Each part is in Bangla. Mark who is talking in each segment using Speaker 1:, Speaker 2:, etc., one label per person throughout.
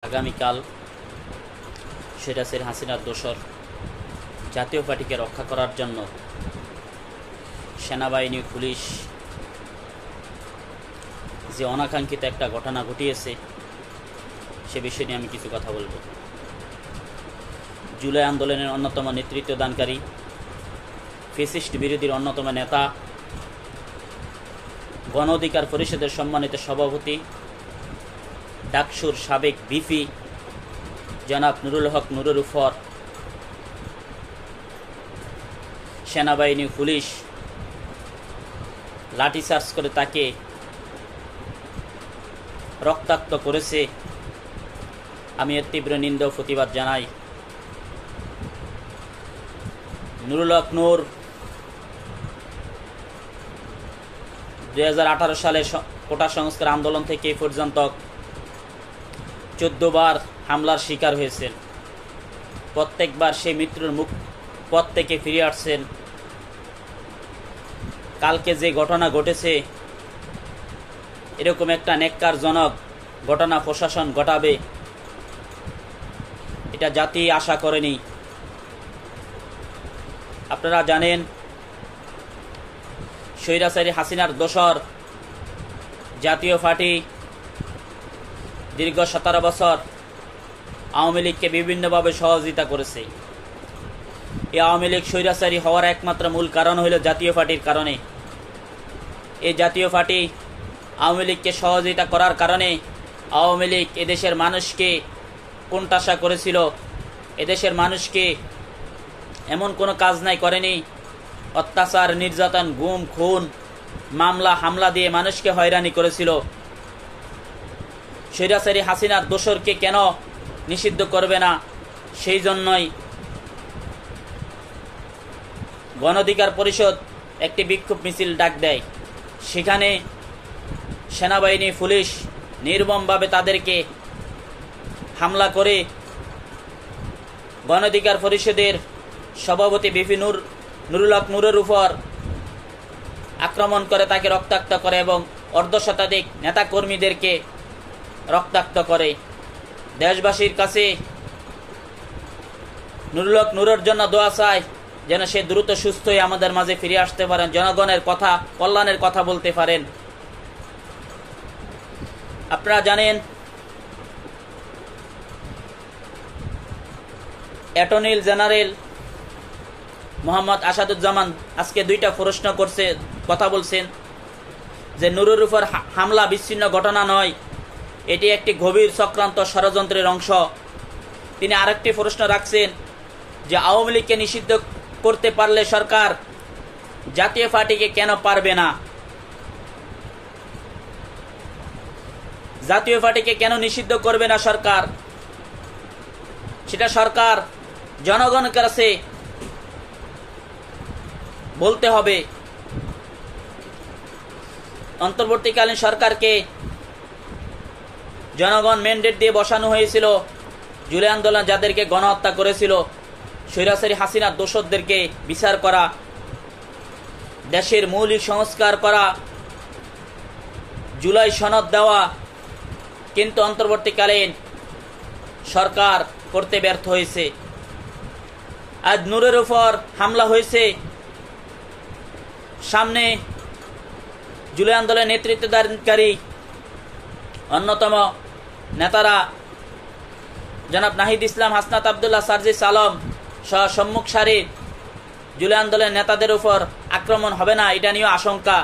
Speaker 1: আগামীকাল শেখ হাসিনার দোসর জাতীয় পার্টিকে রক্ষা করার জন্য সেনাবাহিনী পুলিশ যে অনাকাঙ্ক্ষিত একটা ঘটনা ঘটিয়েছে সে বিষয় নিয়ে আমি কিছু কথা বলবো। জুলাই আন্দোলনের অন্যতম নেতৃত্বদানকারী, ফ্যাসিস্ট বিরোধীর অন্যতম নেতা, গণ অধিকার পরিষদের সম্মানিত সভাপতি, ডাকসুর সাবেক বিপি জনাব নুরুল হক নুরের উপর সেনাবাহিনী পুলিশ লাঠিচার্জ করে তাকে রক্তাক্ত করেছে। আমি এর তীব্র নিন্দা ও প্রতিবাদ জানাই। নুরুল হক নূর 2018 সালে কোটা সংস্কার আন্দোলন থেকে এই পর্যন্ত 14 বার হামলার শিকার হয়েছেন। প্রত্যেকবার সেই মৃত্যুর মুখ পথ থেকে ফিরে আসছেন। কালকে যে ঘটনা ঘটেছে, এরকম একটা ন্যাক্কারজনক ঘটনা প্রশাসন ঘটাবে এটা জাতি আশা করেনি। আপনারা জানেন, স্বৈরাচারী হাসিনার দোসর জাতীয় পার্টি দীর্ঘ 17 বছর আওয়ামী লীগকে বিভিন্নভাবে সহযোগিতা করেছে। এই আওয়ামী লীগ স্বৈরাচারী হওয়ার একমাত্র মূল কারণ হইল জাতীয় পার্টির কারণে। এই জাতীয় পার্টি আওয়ামী লীগকে সহযোগিতা করার কারণে আওয়ামী লীগ এদেশের মানুষকে কোণঠাসা করেছিল। এদেশের মানুষকে এমন কোনো কাজ নাই করেনি। অত্যাচার, নির্যাতন, গুম, খুন, মামলা হামলা দিয়ে মানুষকে হয়রানি করেছিল। স্বৈরাচারী হাসিনার দোসরকে কেন নিষিদ্ধ করবে না? সেই জন্যই গণ অধিকার পরিষদ একটি বিক্ষোভ মিছিল ডাক দেয়। সেখানে সেনাবাহিনী পুলিশ নির্মমভাবে তাদেরকে হামলা করে গণ অধিকার পরিষদের সভাপতি বিপি নুরুল হক নূরের উপর আক্রমণ করে, তাকে রক্তাক্ত করে এবং অর্ধশতাধিক নেতাকর্মীদেরকে রক্তাক্ত করে। দেশবাসীর কাছে নুরুল হক নূরের জন্য দোয়া চাই, যেন সে দ্রুত সুস্থ হয়ে আমাদের মাঝে ফিরে আসতে পারেন, জনগণের কথা, কল্যাণের কথা বলতে পারেন। আপনারা জানেন, অ্যাটর্নি জেনারেল মোহাম্মদ আসাদুজ্জামান আজকে 2টা প্রশ্ন করছে, কথা বলছেন যে নুরুর উপর হামলা বিচ্ছিন্ন ঘটনা নয়, এটি একটি গভীর চক্রান্ত ষড়যন্ত্রের অংশ। তিনি আরেকটি প্রশ্ন রাখছেন যে আওয়ামী লীগকে নিষিদ্ধ করতে পারলে সরকার জাতীয় পার্টিকে কেন পারবে না? জাতীয় পার্টিকে কেন নিষিদ্ধ করবে না সরকার? সেটা সরকার জনগণের কাছে বলতে হবে। অন্তর্বর্তীকালীন সরকারকে জনগণ ম্যান্ডেট দিয়ে বসানো হয়েছিল জুলাই আন্দোলন যাদেরকে গণহত্যা করেছিল, স্বৈরাচারী হাসিনার দোসরদেরকে বিচার করা, দেশের মৌলিক সংস্কার করা, জুলাই সনদ দেওয়া, কিন্তু অন্তর্বর্তীকালীন সরকার করতে ব্যর্থ হয়েছে। আজ নূরের উপর হামলা হয়েছে। সামনে জুলাই আন্দোলনের নেতৃত্বদানকারী অন্যতম নেতারা জনাব নাহিদ ইসলাম, হাসনাত আবদুল্লাহ, সার্জিস আলম সহ সম্মুখ সারির জুলাই আন্দোলনের নেতাদের উপর আক্রমণ হবে না, এটা নিয়েও আশঙ্কা।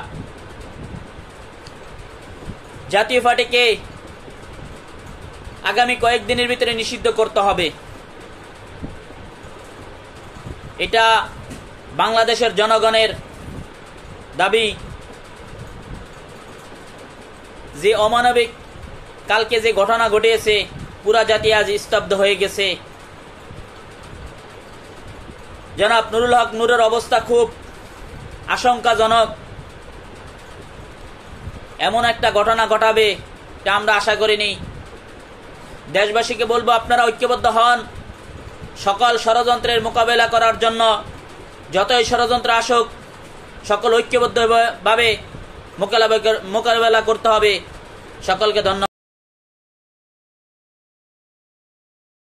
Speaker 1: জাতীয় পার্টিকে আগামী কয়েকদিনের ভিতরে নিষিদ্ধ করতে হবে। এটা বাংলাদেশের জনগণের দাবি। যে অমানবিক কালকে যে ঘটনা ঘটিয়েছে, পুরা জাতি আজ স্তব্ধ হয়ে গেছে। জনাব নুরুল হক নূরের অবস্থা খুব আশঙ্কাজনক। এমন একটা ঘটনা ঘটাবে তা আমরা আশা করিনি। দেশবাসীকে বলবো, আপনারা ঐক্যবদ্ধ হন সকল ষড়যন্ত্রের মোকাবেলা করার জন্য। যতই ষড়যন্ত্র আসুক, সকল ঐক্যবদ্ধভাবে মোকাবেলা করতে হবে। সকলকে ধন্যবাদ।